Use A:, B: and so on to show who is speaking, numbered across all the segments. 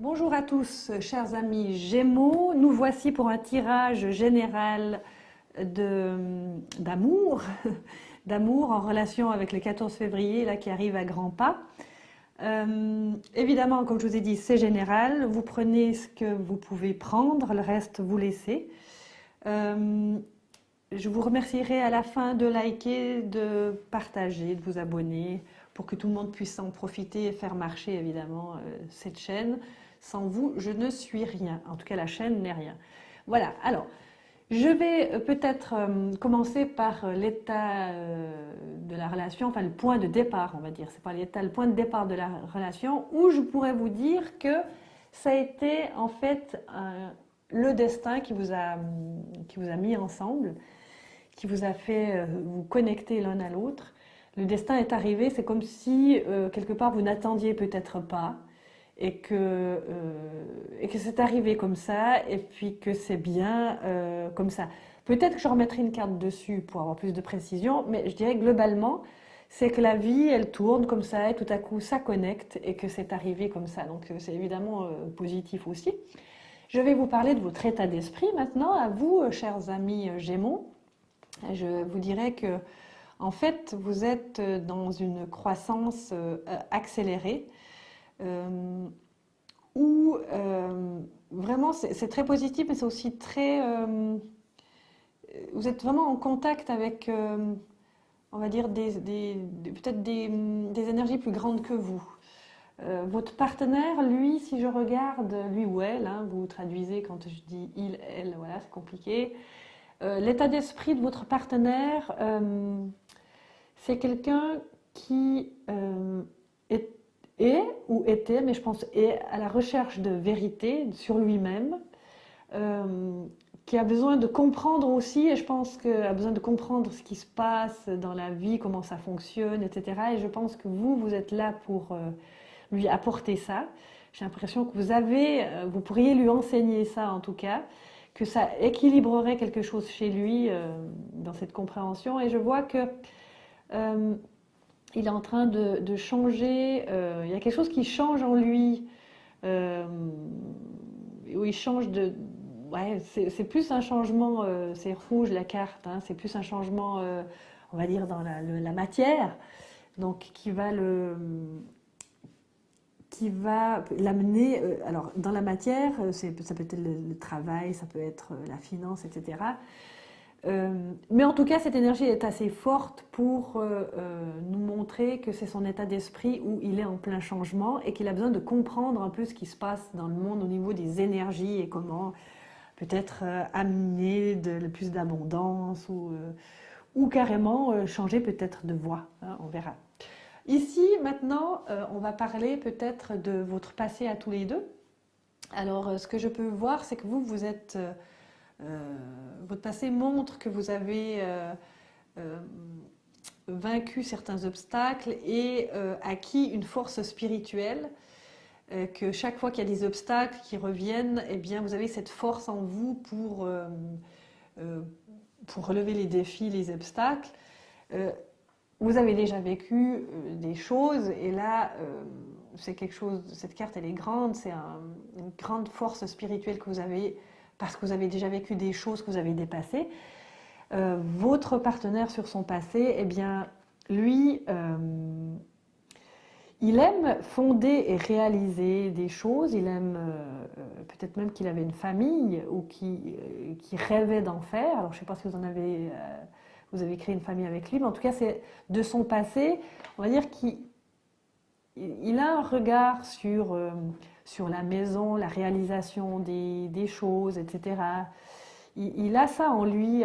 A: Bonjour à tous, chers amis Gémeaux. Nous voici pour un tirage général d'amour, d'amour en relation avec le 14 février là, qui arrive à grands pas. Évidemment, comme je vous ai dit, c'est général. Vous prenez ce que vous pouvez prendre, le reste, vous laissez. Je vous remercierai à la fin de liker, de partager, de vous abonner pour que tout le monde puisse en profiter et faire marcher évidemment cette chaîne. Sans vous, je ne suis rien. En tout cas, la chaîne n'est rien. Voilà, alors, je vais peut-être commencer par l'état de la relation, enfin le point de départ, on va dire. C'est pas l'état, le point de départ de la relation, où je pourrais vous dire que ça a été en fait le destin qui vous a mis ensemble, qui vous a fait vous connecter l'un à l'autre. Le destin est arrivé, c'est comme si quelque part vous n'attendiez peut-être pas et que c'est arrivé comme ça et puis que c'est bien comme ça. Peut-être que je remettrai une carte dessus pour avoir plus de précision, mais je dirais globalement, c'est que la vie, elle tourne comme ça et tout à coup ça connecte et que c'est arrivé comme ça. Donc c'est évidemment positif aussi. Je vais vous parler de votre état d'esprit maintenant, à vous, chers amis Gémeaux. Je vous dirais que, en fait, vous êtes dans une croissance accélérée où vraiment c'est très positif, mais c'est aussi très. Vous êtes vraiment en contact avec, on va dire, peut-être des énergies plus grandes que vous. Votre partenaire, lui, si je regarde, lui ou elle, hein, vous traduisez quand je dis il, elle, voilà, c'est compliqué. L'état d'esprit de votre partenaire, c'est quelqu'un qui est, ou était, mais je pense est à la recherche de vérité sur lui-même, qui a besoin de comprendre aussi, et je pense qu'il a besoin de comprendre ce qui se passe dans la vie, comment ça fonctionne, etc. Et je pense que vous êtes là pour lui apporter ça. J'ai l'impression que vous pourriez lui enseigner ça en tout cas, que ça équilibrerait quelque chose chez lui dans cette compréhension. Et je vois que il est en train de changer. Il y a quelque chose qui change en lui, euh, où il change de. Ouais, c'est plus un changement. C'est rouge la carte. Hein, c'est plus un changement, on va dire, dans la matière. Donc qui va l'amener, alors dans la matière, ça peut être le travail, ça peut être la finance, etc. Mais en tout cas, cette énergie est assez forte pour nous montrer que c'est son état d'esprit où il est en plein changement et qu'il a besoin de comprendre un peu ce qui se passe dans le monde au niveau des énergies et comment peut-être amener plus d'abondance ou carrément changer peut-être de voie, hein, on verra. Ici, maintenant, on va parler peut-être de votre passé à tous les deux. Alors, ce que je peux voir, c'est que vous êtes... votre passé montre que vous avez vaincu certains obstacles et acquis une force spirituelle, que chaque fois qu'il y a des obstacles qui reviennent, eh bien, vous avez cette force en vous pour relever les défis, les obstacles. Vous avez déjà vécu des choses et là, c'est quelque chose, cette carte elle est grande, c'est une grande force spirituelle que vous avez parce que vous avez déjà vécu des choses que vous avez dépassées. Votre partenaire sur son passé, eh bien, lui, il aime fonder et réaliser des choses, il aime peut-être même qu'il avait une famille ou qui rêvait d'en faire. Alors je ne sais pas si vous avez créé une famille avec lui, mais en tout cas c'est de son passé, on va dire qu'il a un regard sur la maison, la réalisation des choses, etc. Il a ça en lui,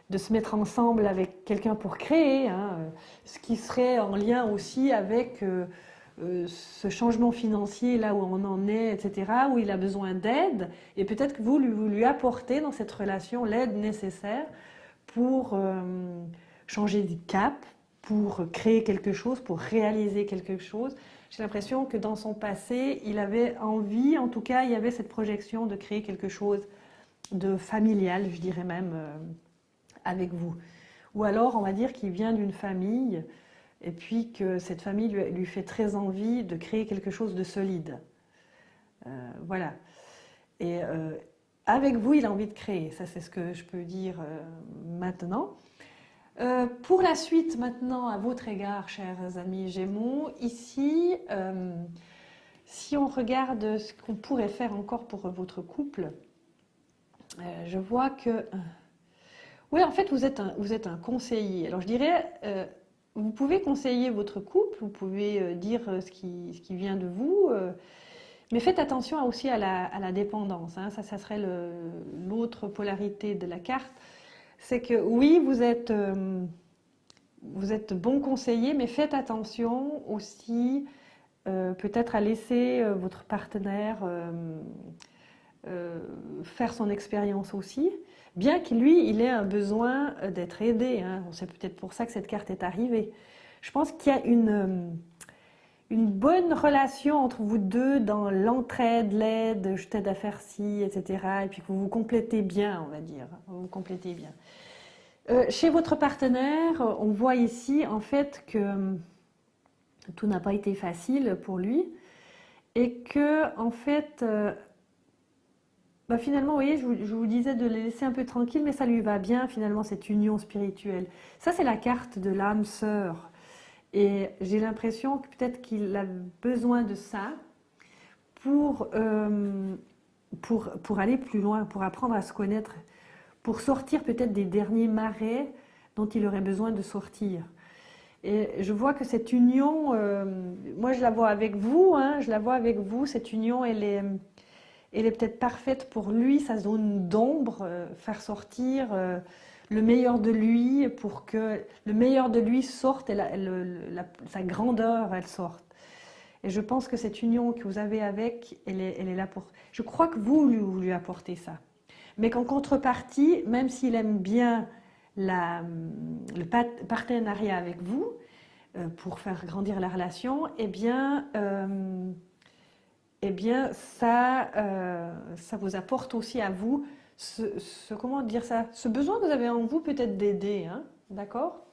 A: de se mettre ensemble avec quelqu'un pour créer, hein, ce qui serait en lien aussi avec ce changement financier, là où on en est, etc., où il a besoin d'aide, et peut-être que vous lui apportez dans cette relation l'aide nécessaire pour changer de cap, pour créer quelque chose, pour réaliser quelque chose. J'ai l'impression que dans son passé, il avait envie, en tout cas, il y avait cette projection de créer quelque chose de familial, je dirais même, avec vous. Ou alors, on va dire qu'il vient d'une famille et puis que cette famille lui fait très envie de créer quelque chose de solide. Voilà. Et avec vous, il a envie de créer. Ça, c'est ce que je peux dire maintenant. Pour la suite, maintenant, à votre égard, chers amis Gémeaux, ici, si on regarde ce qu'on pourrait faire encore pour votre couple, je vois que... oui, en fait, vous êtes un conseiller. Alors, je dirais, vous pouvez conseiller votre couple, vous pouvez dire ce qui vient de vous, mais faites attention aussi à la dépendance. Hein. Ça serait l'autre polarité de la carte. C'est que oui, vous êtes bon conseiller, mais faites attention aussi peut-être à laisser votre partenaire faire son expérience aussi, bien que lui, il ait un besoin d'être aidé. Hein. C'est peut-être pour ça que cette carte est arrivée. Je pense qu'il y a une bonne relation entre vous deux dans l'entraide, l'aide, je t'aide à faire ci, etc. Et puis que vous vous complétez bien, on va dire. Vous vous complétez bien. Chez votre partenaire, on voit ici en fait que tout n'a pas été facile pour lui et que en fait, finalement, vous voyez, je vous disais de le laisser un peu tranquille, mais ça lui va bien finalement cette union spirituelle. Ça, c'est la carte de l'âme sœur. Et j'ai l'impression que peut-être qu'il a besoin de ça pour aller plus loin, pour apprendre à se connaître, pour sortir peut-être des derniers marais dont il aurait besoin de sortir. Et je vois que cette union, moi je la vois avec vous, hein, je la vois avec vous, cette union, elle est peut-être parfaite pour lui, sa zone d'ombre, faire sortir le meilleur de lui pour que le meilleur de lui sorte et sa grandeur, elle sorte. Et je pense que cette union que vous avez avec, elle est là pour... Je crois que vous lui apportez ça. Mais qu'en contrepartie, même s'il aime bien le partenariat avec vous, pour faire grandir la relation, eh bien ça vous apporte aussi à vous comment dire ça, ce besoin que vous avez en vous peut-être d'aider, hein, d'accord?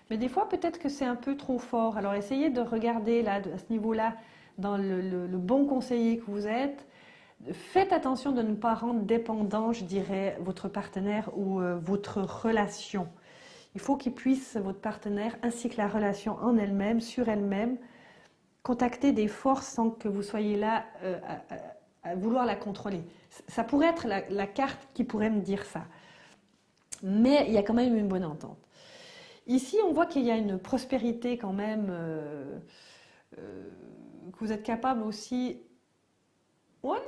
A: Mais des fois peut-être que c'est un peu trop fort. Alors essayez de regarder là, à ce niveau-là, dans le bon conseiller que vous êtes. Faites attention de ne pas rendre dépendant, je dirais, votre partenaire ou votre relation. Il faut qu'il puisse, votre partenaire, ainsi que la relation en elle-même, sur elle-même, contacter des forces sans que vous soyez là à vouloir la contrôler. Ça pourrait être la carte qui pourrait me dire ça. Mais il y a quand même une bonne entente. Ici, on voit qu'il y a une prospérité quand même, que vous êtes capable aussi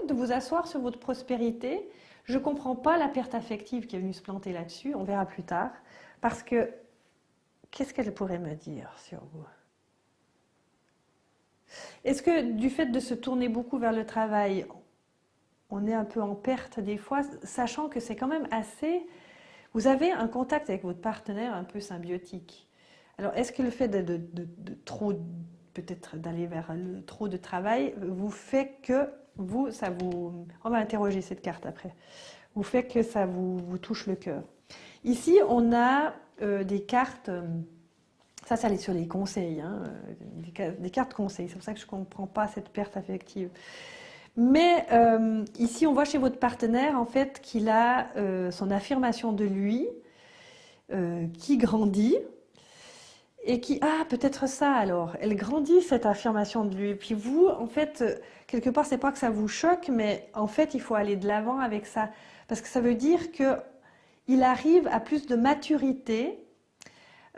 A: de vous asseoir sur votre prospérité. Je ne comprends pas la perte affective qui est venue se planter là-dessus, on verra plus tard. Parce que, qu'est-ce qu'elle pourrait me dire sur vous? Est-ce que du fait de se tourner beaucoup vers le travail, on est un peu en perte des fois, sachant que c'est quand même assez... Vous avez un contact avec votre partenaire un peu symbiotique. Alors, est-ce que le fait de trop, peut-être d'aller vers trop de travail, vous fait que vous, on va interroger cette carte après, vous fait que ça vous touche le cœur. Ici, on a des cartes, ça c'est sur les conseils, hein, des cartes conseils, c'est pour ça que je ne comprends pas cette perte affective. Mais ici, on voit chez votre partenaire, en fait, qu'il a son affirmation de lui, qui grandit, et qui... Ah, peut-être ça alors, elle grandit cette affirmation de lui. Et puis vous, en fait, quelque part, c'est pas que ça vous choque, mais en fait, il faut aller de l'avant avec ça. Parce que ça veut dire que il arrive à plus de maturité.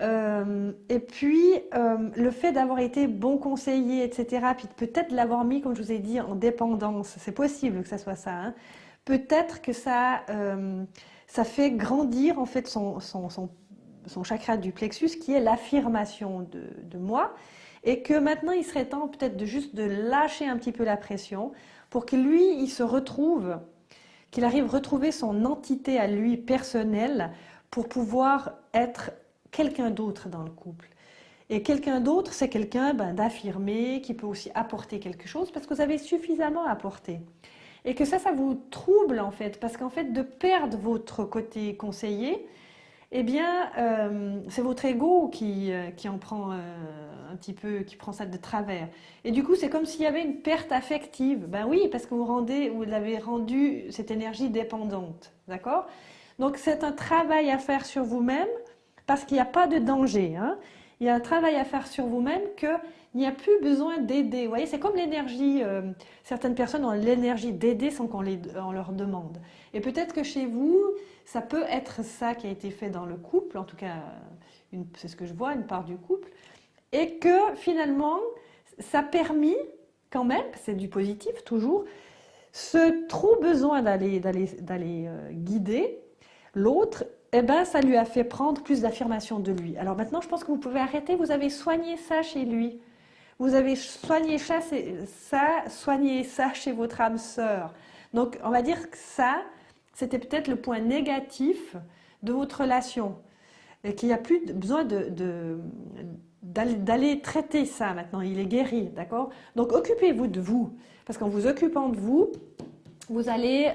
A: Et puis, le fait d'avoir été bon conseiller, etc., puis peut-être l'avoir mis, comme je vous ai dit, en dépendance, c'est possible que ça soit ça, hein. Peut-être que ça fait grandir en fait son chakra du plexus, qui est l'affirmation de moi, et que maintenant, il serait temps peut-être de lâcher un petit peu la pression pour que lui, il se retrouve, qu'il arrive à retrouver son entité à lui personnelle pour pouvoir être quelqu'un d'autre dans le couple. Et quelqu'un d'autre, c'est quelqu'un d'affirmé, qui peut aussi apporter quelque chose, parce que vous avez suffisamment apporté. Et que ça vous trouble en fait, parce qu'en fait, de perdre votre côté conseiller, eh bien, c'est votre ego qui en prend un petit peu, qui prend ça de travers. Et du coup, c'est comme s'il y avait une perte affective. Ben oui, parce que vous l'avez rendu cette énergie dépendante, d'accord? Donc c'est un travail à faire sur vous-même, parce qu'il n'y a pas de danger, hein. Il y a un travail à faire sur vous-même qu'il n'y a plus besoin d'aider. Vous voyez, c'est comme l'énergie, certaines personnes ont l'énergie d'aider sans on leur demande. Et peut-être que chez vous, ça peut être ça qui a été fait dans le couple, en tout cas, c'est ce que je vois, une part du couple, et que finalement, ça a permis quand même, c'est du positif toujours, ce trop besoin d'aller guider l'autre, eh ben, ça lui a fait prendre plus d'affirmation de lui. Alors maintenant, je pense que vous pouvez arrêter, vous avez soigné ça chez lui. Vous avez soigné soigné ça chez votre âme sœur. Donc, on va dire que ça, c'était peut-être le point négatif de votre relation. Et qu'il n'y a plus besoin d'aller traiter ça maintenant. Il est guéri, d'accord? Donc, occupez-vous de vous. Parce qu'en vous occupant de vous, vous allez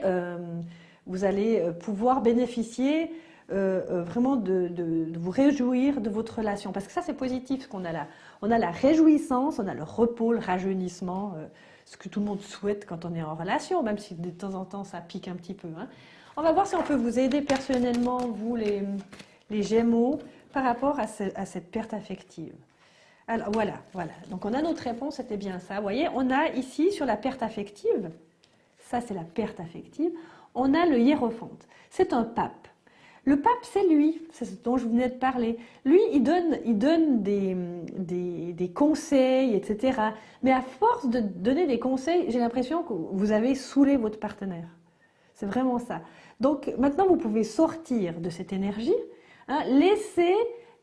A: pouvoir bénéficier vraiment de vous réjouir de votre relation. Parce que ça, c'est positif ce qu'on a là. On a la réjouissance, on a le repos, le rajeunissement, ce que tout le monde souhaite quand on est en relation, même si de temps en temps ça pique un petit peu, hein. On va voir si on peut vous aider personnellement, vous les Gémeaux, par rapport à cette perte affective. Alors voilà. Donc on a notre réponse, c'était bien ça. Vous voyez, on a ici sur la perte affective, ça c'est la perte affective, on a le hiérophante. C'est un pape. Le pape, c'est lui, c'est ce dont je venais de parler. Lui, il donne des conseils, etc. Mais à force de donner des conseils, j'ai l'impression que vous avez saoulé votre partenaire. C'est vraiment ça. Donc maintenant, vous pouvez sortir de cette énergie, hein, laisser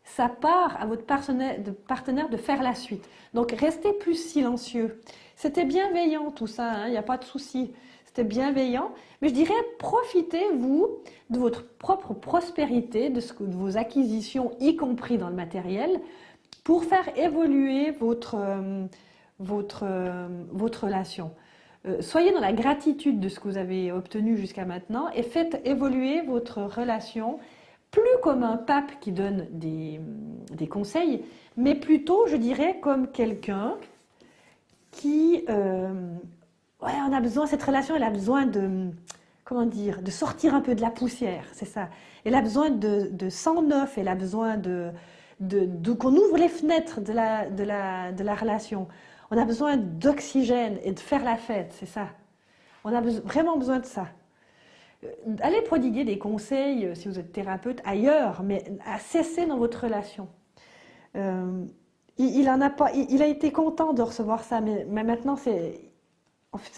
A: sa part à votre partenaire de faire la suite. Donc restez plus silencieux. C'était bienveillant tout ça, hein, il n'y a pas de souci. C'était bienveillant, mais je dirais profitez, vous, de votre propre prospérité, de vos acquisitions, y compris dans le matériel, pour faire évoluer votre relation. Soyez dans la gratitude de ce que vous avez obtenu jusqu'à maintenant et faites évoluer votre relation, plus comme un pape qui donne des conseils, mais plutôt, je dirais, comme quelqu'un qui... ouais, on a besoin, cette relation, elle a besoin comment dire, de sortir un peu de la poussière, c'est ça. Elle a besoin de sang neuf, elle a besoin qu'on ouvre les fenêtres de la relation. On a besoin d'oxygène et de faire la fête, c'est ça. On a vraiment besoin de ça. Allez prodiguer des conseils, si vous êtes thérapeute, ailleurs, mais à cesser dans votre relation. Il a été content de recevoir ça, mais maintenant c'est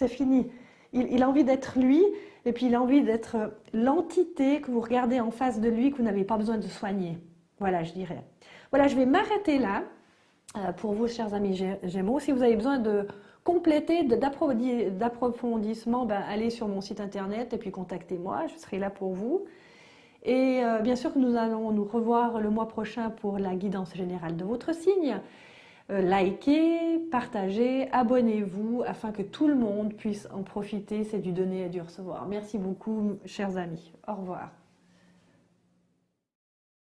A: fini. Il a envie d'être lui, et puis il a envie d'être l'entité que vous regardez en face de lui, que vous n'avez pas besoin de soigner. Voilà, je dirais. Voilà, je vais m'arrêter là pour vous, chers amis Gémeaux. Si vous avez besoin de compléter, d'approfondissement, ben, allez sur mon site internet et puis contactez-moi, je serai là pour vous. Et bien sûr que nous allons nous revoir le mois prochain pour la guidance générale de votre signe. Likez, partagez, abonnez-vous afin que tout le monde puisse en profiter. C'est du donner et du recevoir. Merci beaucoup, chers amis. Au revoir.